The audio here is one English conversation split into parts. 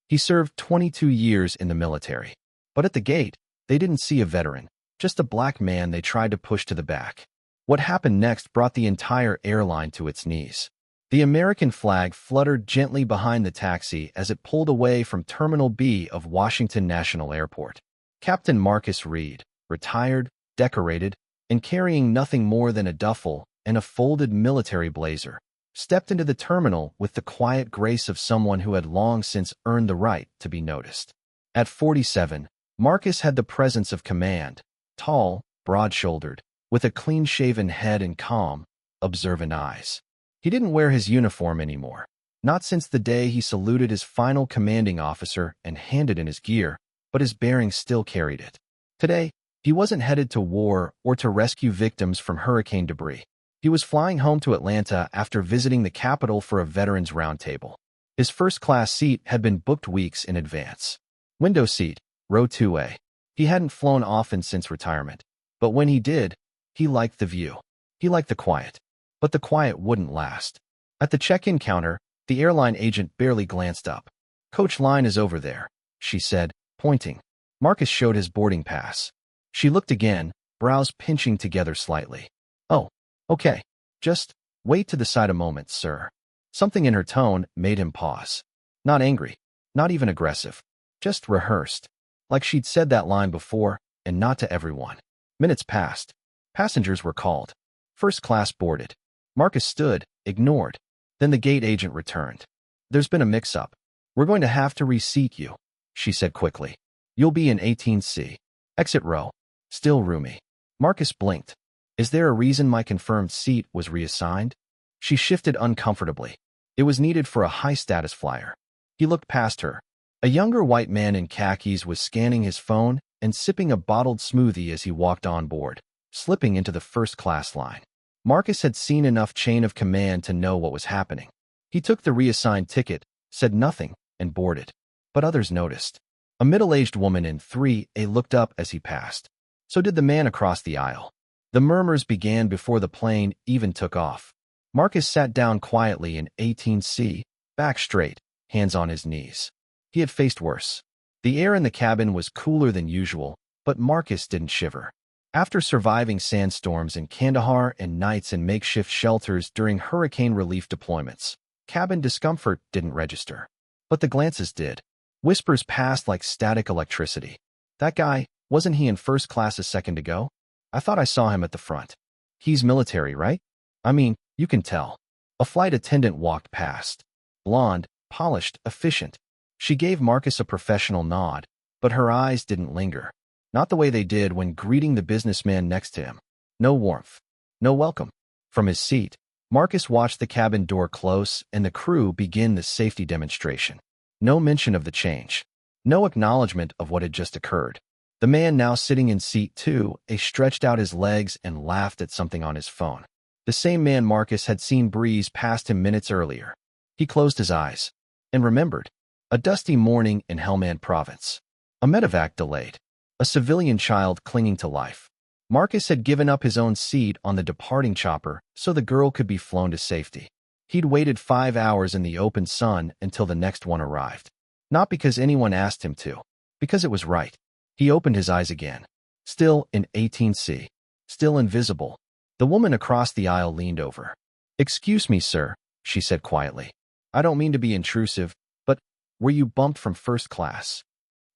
He served 22 years in the military. But at the gate, they didn't see a veteran, just a black man they tried to push to the back. What happened next brought the entire airline to its knees. The American flag fluttered gently behind the taxi as it pulled away from Terminal B of Washington National Airport. Captain Marcus Reed, retired, decorated, and carrying nothing more than a duffel and a folded military blazer, stepped into the terminal with the quiet grace of someone who had long since earned the right to be noticed. At 47, Marcus had the presence of command, tall, broad-shouldered, with a clean-shaven head and calm, observant eyes. He didn't wear his uniform anymore, not since the day he saluted his final commanding officer and handed in his gear, but his bearings still carried it. Today, he wasn't headed to war or to rescue victims from hurricane debris. He was flying home to Atlanta after visiting the capital for a veterans roundtable. His first-class seat had been booked weeks in advance. Window seat, row 2A. He hadn't flown often since retirement, but when he did, he liked the view. He liked the quiet. But the quiet wouldn't last. At the check-in counter, the airline agent barely glanced up. "Coach line is over there," she said, pointing. Marcus showed his boarding pass. She looked again, brows pinching together slightly. "Oh, okay. Just wait to the side a moment, sir." Something in her tone made him pause. Not angry, not even aggressive, just rehearsed, like she'd said that line before, and not to everyone. Minutes passed. Passengers were called. First class boarded. Marcus stood, ignored. Then the gate agent returned. "There's been a mix-up. We're going to have to reseat you," she said quickly. "You'll be in 18C. Exit row. Still roomy." Marcus blinked. "Is there a reason my confirmed seat was reassigned?" She shifted uncomfortably. It was needed for a high-status flyer. He looked past her. A younger white man in khakis was scanning his phone and sipping a bottled smoothie as he walked on board, slipping into the first-class line. Marcus had seen enough chain of command to know what was happening. He took the reassigned ticket, said nothing, and boarded. But others noticed. A middle-aged woman in 3A looked up as he passed. So did the man across the aisle. The murmurs began before the plane even took off. Marcus sat down quietly in 18C, back straight, hands on his knees. He had faced worse. The air in the cabin was cooler than usual, but Marcus didn't shiver. After surviving sandstorms in Kandahar and nights in makeshift shelters during hurricane relief deployments, cabin discomfort didn't register. But the glances did. Whispers passed like static electricity. "That guy, wasn't he in first class a second ago? I thought I saw him at the front. He's military, right? I mean, you can tell." A flight attendant walked past. Blonde, polished, efficient. She gave Marcus a professional nod, but her eyes didn't linger. Not the way they did when greeting the businessman next to him. No warmth. No welcome. From his seat, Marcus watched the cabin door close and the crew begin the safety demonstration. No mention of the change. No acknowledgement of what had just occurred. The man now sitting in seat 2A stretched out his legs and laughed at something on his phone. The same man Marcus had seen breeze past him minutes earlier. He closed his eyes and remembered. A dusty morning in Helmand Province. A medevac delayed. A civilian child clinging to life. Marcus had given up his own seat on the departing chopper so the girl could be flown to safety. He'd waited 5 hours in the open sun until the next one arrived. Not because anyone asked him to, because it was right. He opened his eyes again. Still in 18C. Still invisible. The woman across the aisle leaned over. "Excuse me, sir," she said quietly. "I don't mean to be intrusive, but were you bumped from first class?"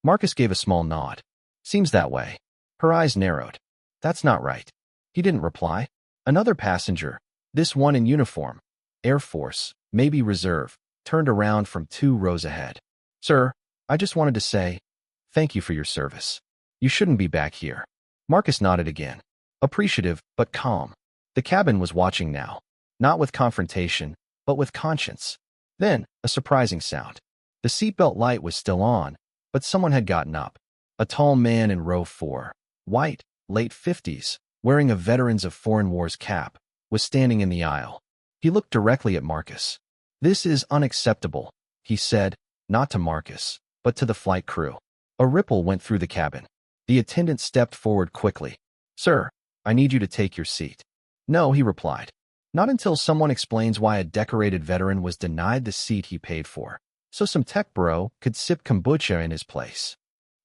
Marcus gave a small nod. "Seems that way." Her eyes narrowed. "That's not right." He didn't reply. Another passenger, this one in uniform, Air Force, maybe Reserve, turned around from 2 rows ahead. "Sir, I just wanted to say, thank you for your service. You shouldn't be back here." Marcus nodded again. Appreciative, but calm. The cabin was watching now. Not with confrontation, but with conscience. Then, a surprising sound. The seatbelt light was still on, but someone had gotten up. A tall man in row 4, white, late 50s, wearing a Veterans of Foreign Wars cap, was standing in the aisle. He looked directly at Marcus. "This is unacceptable," he said, not to Marcus, but to the flight crew. A ripple went through the cabin. The attendant stepped forward quickly. "Sir, I need you to take your seat." "No," he replied. "Not until someone explains why a decorated veteran was denied the seat he paid for." so some tech bro could sip kombucha in his place.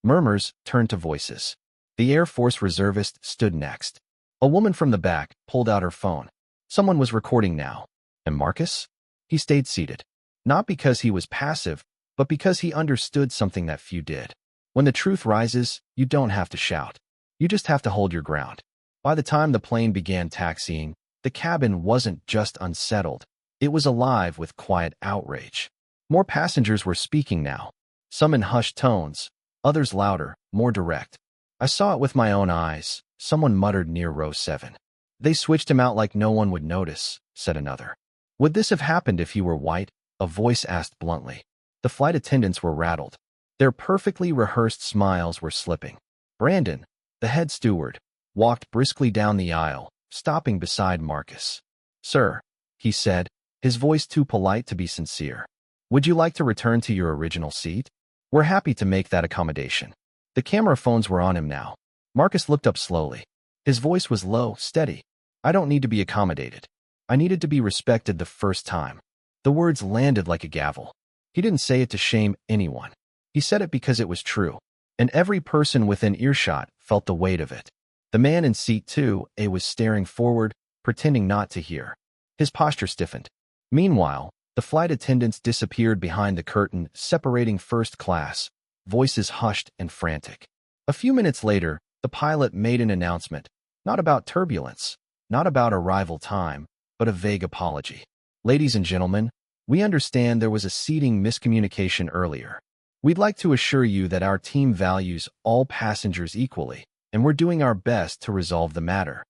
Murmurs turned to voices. The Air Force reservist stood next. A woman from the back pulled out her phone. Someone was recording now. And Marcus? He stayed seated. Not because he was passive, but because he understood something that few did. When the truth rises, you don't have to shout. You just have to hold your ground. By the time the plane began taxiing, the cabin wasn't just unsettled. It was alive with quiet outrage. More passengers were speaking now, some in hushed tones, others louder, more direct. I saw it with my own eyes, someone muttered near row 7. They switched him out like no one would notice, said another. Would this have happened if he were white? A voice asked bluntly. The flight attendants were rattled. Their perfectly rehearsed smiles were slipping. Brandon, the head steward, walked briskly down the aisle, stopping beside Marcus. Sir, he said, his voice too polite to be sincere. Would you like to return to your original seat? We're happy to make that accommodation. The camera phones were on him now. Marcus looked up slowly. His voice was low, steady. I don't need to be accommodated. I needed to be respected the first time. The words landed like a gavel. He didn't say it to shame anyone. He said it because it was true, and every person within earshot felt the weight of it. The man in seat 2A was staring forward, pretending not to hear. His posture stiffened. Meanwhile, the flight attendants disappeared behind the curtain, separating first class, voices hushed and frantic. A few minutes later, the pilot made an announcement, not about turbulence, not about arrival time, but a vague apology. Ladies and gentlemen, we understand there was a seating miscommunication earlier. We'd like to assure you that our team values all passengers equally, and we're doing our best to resolve the matter.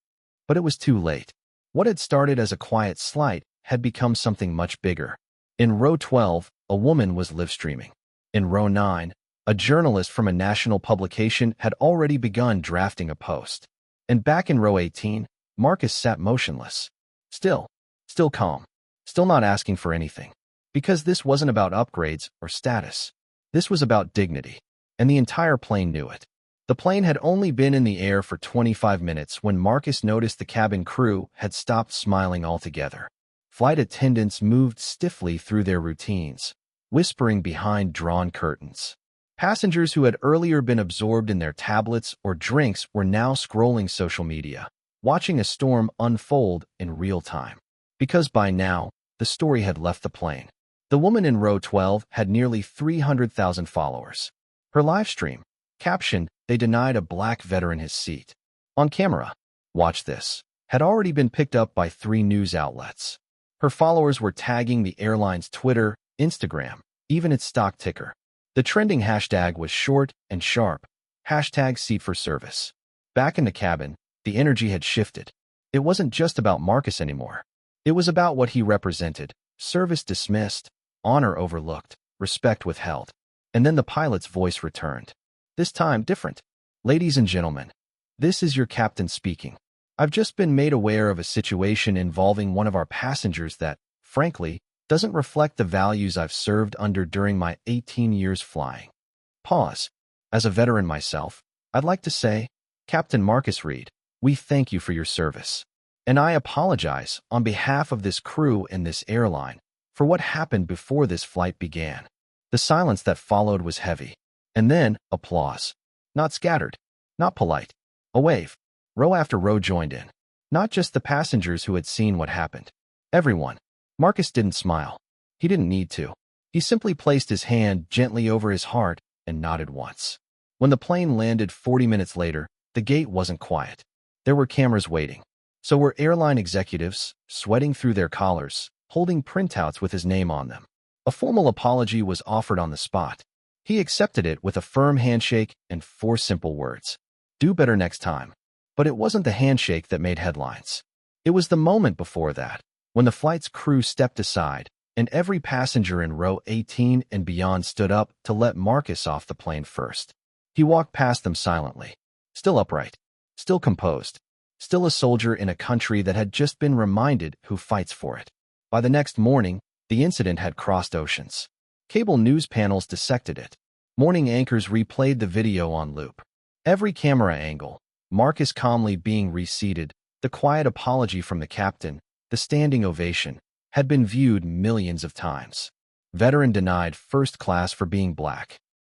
But it was too late. What had started as a quiet slight had become something much bigger. In row 12, a woman was live-streaming. In row 9, a journalist from a national publication had already begun drafting a post. And back in row 18, Marcus sat motionless. Still calm, still not asking for anything. Because this wasn't about upgrades or status. This was about dignity. And the entire plane knew it. The plane had only been in the air for 25 minutes when Marcus noticed the cabin crew had stopped smiling altogether. Flight attendants moved stiffly through their routines, whispering behind drawn curtains. Passengers who had earlier been absorbed in their tablets or drinks were now scrolling social media, watching a storm unfold in real time. Because by now, the story had left the plane. The woman in row 12 had nearly 300,000 followers. Her live stream, captioned, "They denied a black veteran his seat." On camera, "Watch this," had already been picked up by 3 news outlets. Her followers were tagging the airline's Twitter, Instagram, even its stock ticker. The trending hashtag was short and sharp, #SeatForService. Back in the cabin, the energy had shifted. It wasn't just about Marcus anymore. It was about what he represented: service dismissed, honor overlooked, respect withheld. And then the pilot's voice returned. This time different. "Ladies and gentlemen, this is your captain speaking. I've just been made aware of a situation involving one of our passengers that, frankly, doesn't reflect the values I've served under during my 18 years flying." Pause. As a veteran myself, I'd like to say, Captain Marcus Reed, we thank you for your service. And I apologize, on behalf of this crew and this airline, for what happened before this flight began. The silence that followed was heavy. And then, applause. Not scattered. Not polite. A wave. Row after row joined in. Not just the passengers who had seen what happened. Everyone. Marcus didn't smile. He didn't need to. He simply placed his hand gently over his heart and nodded once. When the plane landed 40 minutes later, the gate wasn't quiet. There were cameras waiting. So were airline executives, sweating through their collars, holding printouts with his name on them. A formal apology was offered on the spot. He accepted it with a firm handshake and 4 simple words. Do better next time. But it wasn't the handshake that made headlines. It was the moment before that, when the flight's crew stepped aside, and every passenger in row 18 and beyond stood up to let Marcus off the plane first. He walked past them silently, still upright, still composed, still a soldier in a country that had just been reminded who fights for it. By the next morning, the incident had crossed oceans. Cable news panels dissected it. Morning anchors replayed the video on loop. Every camera angle, Marcus calmly being reseated, the quiet apology from the captain, the standing ovation, had been viewed millions of times. Veteran denied first class for being black.